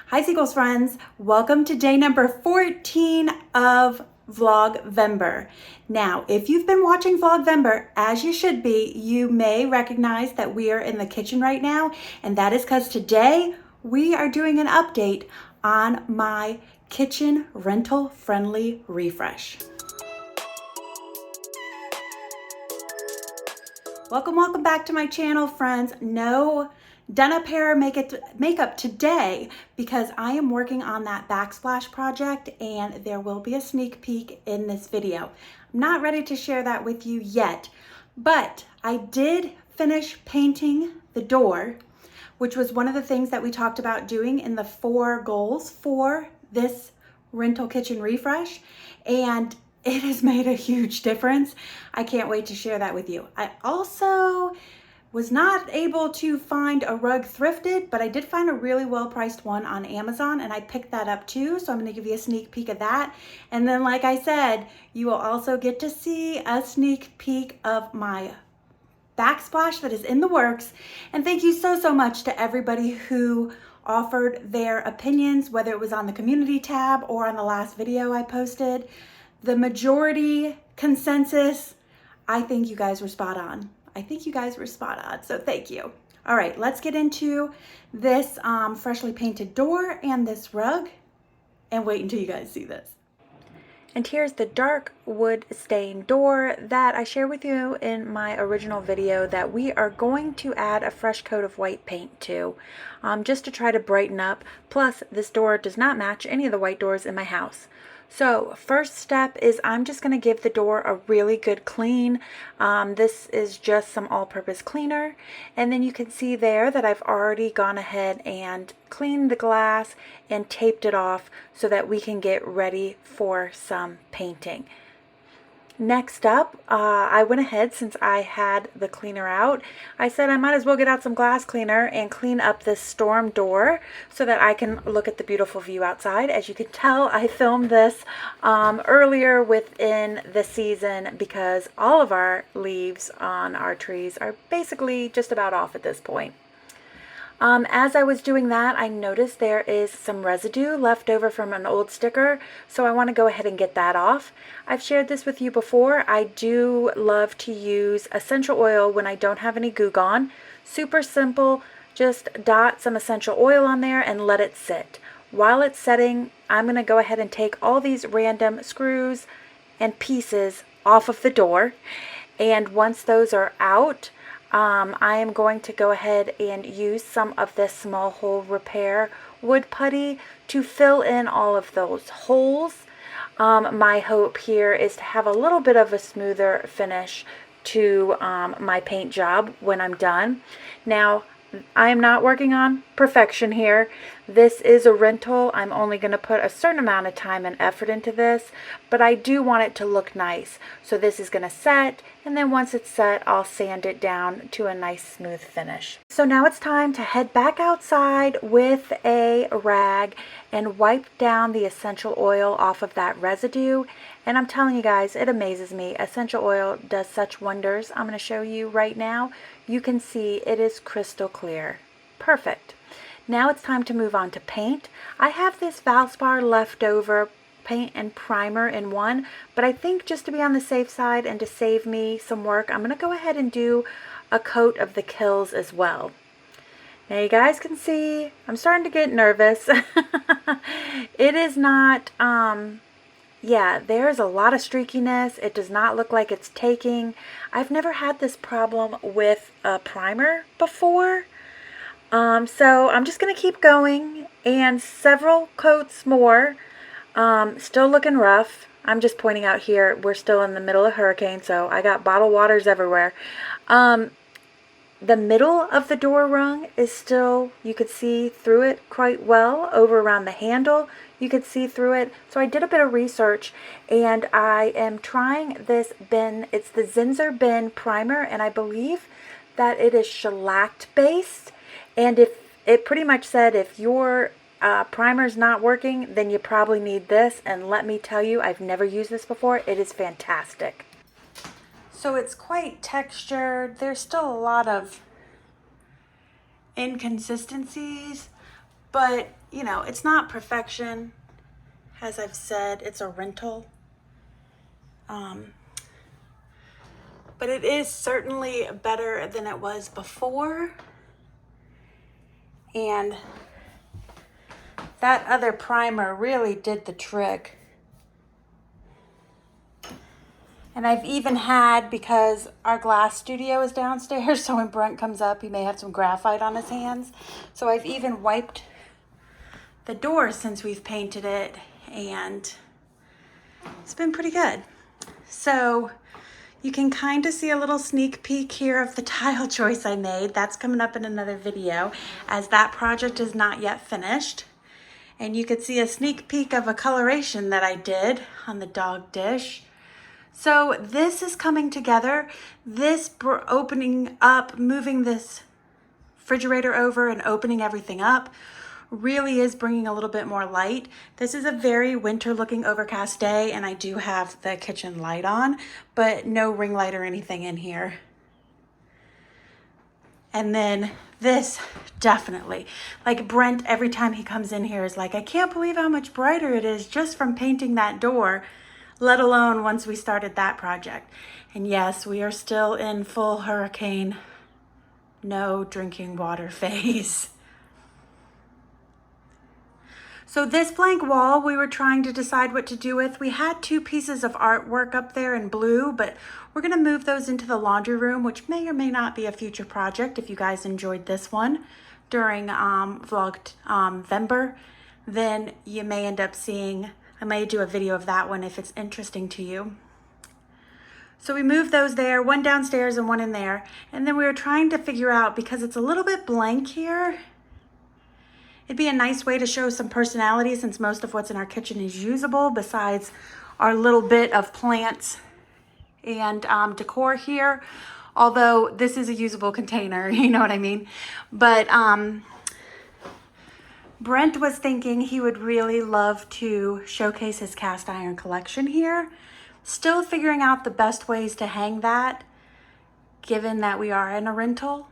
Hi Sequels friends, welcome to day number 14 of Vlogvember. Now, if you've been watching Vlogvember, as you should be, you may recognize that we are in the kitchen right now, and that is because today we are doing an update on my kitchen rental friendly refresh. Welcome back to my channel, friends. No done up hair makeup today because I am working on that backsplash project and there will be a sneak peek in this video. I'm not ready to share that with you yet, but I did finish painting the door, which was one of the things that we talked about doing in the 4 goals for this rental kitchen refresh, and it has made a huge difference. I can't wait to share that with you. I also was not able to find a rug thrifted, but I did find a really well-priced one on Amazon and I picked that up too. So I'm gonna give you a sneak peek of that. And then like I said, you will also get to see a sneak peek of my backsplash that is in the works. And thank you so much to everybody who offered their opinions, whether it was on the community tab or on the last video I posted. The majority consensus, I think you guys were spot on. So thank you. All right, let's get into this freshly painted door and this rug and wait until you guys see this. And here's the dark wood stained door that I shared with you in my original video that we are going to add a fresh coat of white paint to, just to try to brighten up. Plus, this door does not match any of the white doors in my house. So first step is I'm just going to give the door a really good clean. This is just some all-purpose cleaner, and then you can see there that I've already gone ahead and cleaned the glass and taped it off so that we can get ready for some painting. Next up, I went ahead, since I had the cleaner out, I said I might as well get out some glass cleaner and clean up this storm door so that I can look at the beautiful view outside. As you can tell, I filmed this earlier within the season because all of our leaves on our trees are basically just about off at this point. As I was doing that, I noticed there is some residue left over from an old sticker, so I want to go ahead and get that off. I've shared this with you before. I do love to use essential oil when I don't have any Goo Gone. Super simple, just dot some essential oil on there and let it sit. While it's setting, I'm going to go ahead and take all these random screws and pieces off of the door, and once those are out, I am going to go ahead and use some of this small hole repair wood putty to fill in all of those holes. My hope here is to have a little bit of a smoother finish to my paint job when I'm done. Now, I am not working on perfection here. This is a rental. I'm only going to put a certain amount of time and effort into this, but I do want it to look nice. So this is going to set, and then once it's set, I'll sand it down to a nice smooth finish. So now it's time to head back outside with a rag and wipe down the essential oil off of that residue. And I'm telling you guys, it amazes me. Essential oil does such wonders. I'm going to show you right now. You can see it is crystal clear. Perfect. Now it's time to move on to paint. I have this Valspar leftover paint and primer in one, but I think just to be on the safe side and to save me some work, I'm going to go ahead and do a coat of the Kills as well. Now you guys can see I'm starting to get nervous. It is not, yeah, there's a lot of streakiness. It does not look like it's taking. I've never had this problem with a primer before. So I'm just going to keep going, and several coats more. Still looking rough. I'm just pointing out here, we're still in the middle of hurricane, so I got bottled waters everywhere. The middle of the door rung is still, you could see through it quite well. Over around the handle, you could see through it. So I did a bit of research, and I am trying this bin. It's the Zinsser bin primer, and I believe that it is shellacked based. And if it pretty much said if your primer's not working, then you probably need this. And let me tell you, I've never used this before. It is fantastic. So it's quite textured. There's still a lot of inconsistencies, but you know, it's not perfection. As I've said, it's a rental. But it is certainly better than it was before. And that other primer really did the trick. And I've even had, because our glass studio is downstairs, so when Brent comes up, he may have some graphite on his hands. So I've even wiped the door since we've painted it, and it's been pretty good. So you can kind of see a little sneak peek here of the tile choice I made. That's coming up in another video, as that project is not yet finished. And you could see a sneak peek of a coloration that I did on the dog dish. So this is coming together. This opening up, moving this refrigerator over and opening everything up really is bringing a little bit more light. This is a very winter looking overcast day, and I do have the kitchen light on, but no ring light or anything in here. And then this definitely, like Brent, every time he comes in here is like, I can't believe how much brighter it is just from painting that door, let alone once we started that project. And yes, we are still in full hurricane, no drinking water phase. So this blank wall we were trying to decide what to do with. We had 2 pieces of artwork up there in blue, but we're gonna move those into the laundry room, which may or may not be a future project. If you guys enjoyed this one during Vlogvember, then you may end up seeing, I may do a video of that one if it's interesting to you. So we moved those there, one downstairs and one in there. And then we were trying to figure out, because it's a little bit blank here, it'd be a nice way to show some personality since most of what's in our kitchen is usable besides our little bit of plants and decor here. Although this is a usable container, you know what I mean? But Brent was thinking he would really love to showcase his cast iron collection here. Still figuring out the best ways to hang that, given that we are in a rental.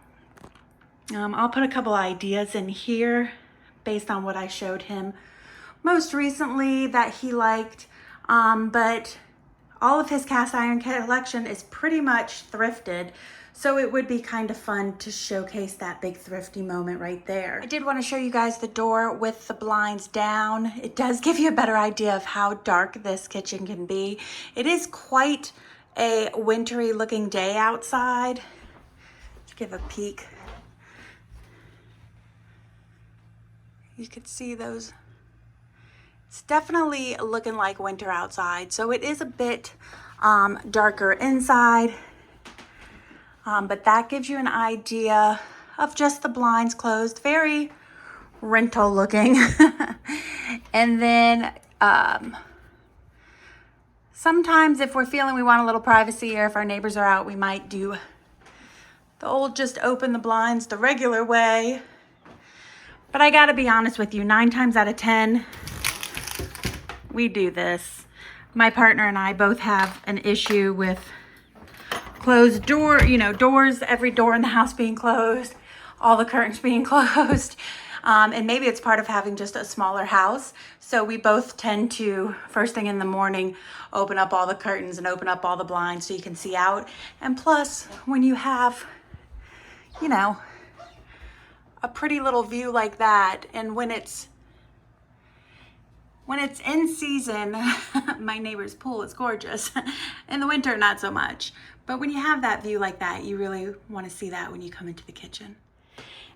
I'll put a couple ideas in here based on what I showed him most recently that he liked. But all of his cast iron collection is pretty much thrifted. So it would be kind of fun to showcase that big thrifty moment right there. I did want to show you guys the door with the blinds down. It does give you a better idea of how dark this kitchen can be. It is quite a wintry looking day outside. Let's give a peek. You could see those. It's definitely looking like winter outside. So it is a bit darker inside. But that gives you an idea of just the blinds closed, very rental looking. And then sometimes if we're feeling we want a little privacy or if our neighbors are out, we might do the old just open the blinds the regular way. But I gotta be honest with you, 9 times out of 10, we do this. My partner and I both have an issue with closed door, you know, doors, every door in the house being closed, all the curtains being closed. And maybe it's part of having just a smaller house. So we both tend to, first thing in the morning, open up all the curtains and open up all the blinds so you can see out. And plus, when you have, you know, a pretty little view like that, and when it's in season, my neighbor's pool is gorgeous. In the winter, not so much. But when you have that view like that, you really want to see that when you come into the kitchen.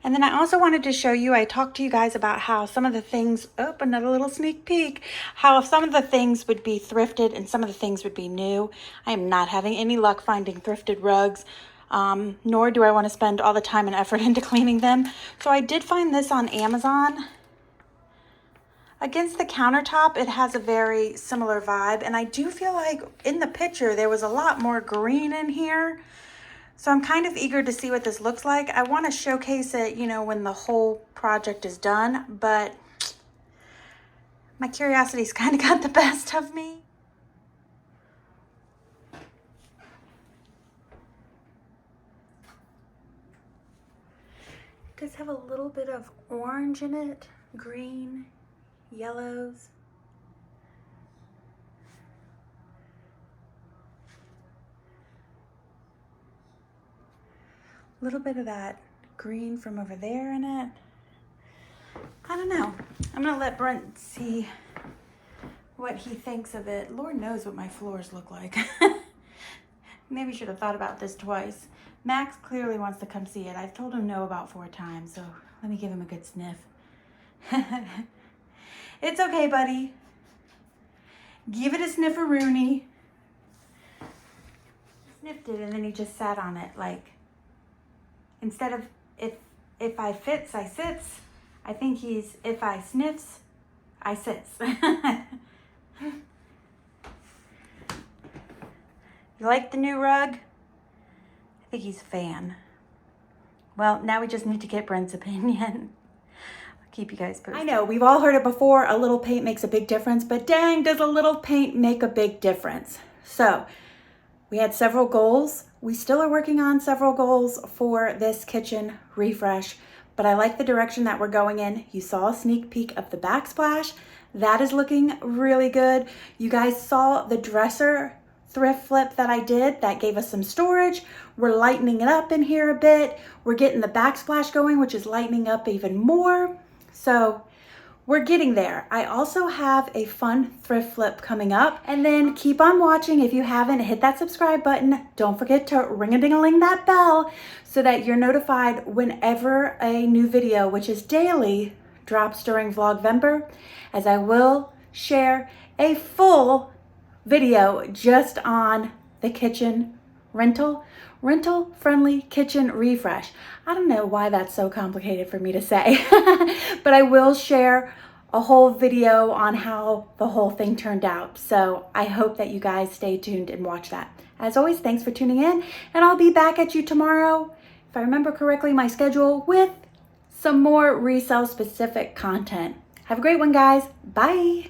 And then I also wanted to show you, I talked to you guys about how some of the things, oh, another little sneak peek, how some of the things would be thrifted and some of the things would be new. I am not having any luck finding thrifted rugs, nor do I want to spend all the time and effort into cleaning them. So I did find this on Amazon. Against the countertop, it has a very similar vibe, and I do feel like in the picture there was a lot more green in here. So I'm kind of eager to see what this looks like. I want to showcase it, you know, when the whole project is done, but my curiosity's kind of got the best of me. It does have a little bit of orange in it. green, yellows. A little bit of that green from over there in it. I don't know. I'm gonna let Brent see what he thinks of it. Lord knows what my floors look like. Maybe should have thought about this twice. Max clearly wants to come see it. I've told him no about 4 times, so let me give him a good sniff. It's okay, buddy. Give it a snifferoonie. Sniffed it and then he just sat on it like, instead of if I fits, I sits, I think he's if I sniffs, I sits. You like the new rug? I think he's a fan. Well, now we just need to get Brent's opinion. I'll keep you guys posted. I know, we've all heard it before, a little paint makes a big difference, but dang, does a little paint make a big difference. So, we had several goals. We still are working on several goals for this kitchen refresh, but I like the direction that we're going in. You saw a sneak peek of the backsplash. That is looking really good. You guys saw the dresser thrift flip that I did. That gave us some storage. We're lightening it up in here a bit. We're getting the backsplash going, which is lightening up even more. So we're getting there. I also have a fun thrift flip coming up. And then keep on watching. If you haven't, hit that subscribe button. Don't forget to ring-a-ding-a-ling that bell so that you're notified whenever a new video, which is daily, drops during Vlogvember, as I will share a full video just on the kitchen rental friendly kitchen refresh. I don't know why that's so complicated for me to say, but I will share a whole video on how the whole thing turned out. So I hope that you guys stay tuned and watch that. As always, thanks for tuning in, and I'll be back at you tomorrow, if I remember correctly, my schedule, with some more resale specific content. Have a great one, guys. Bye.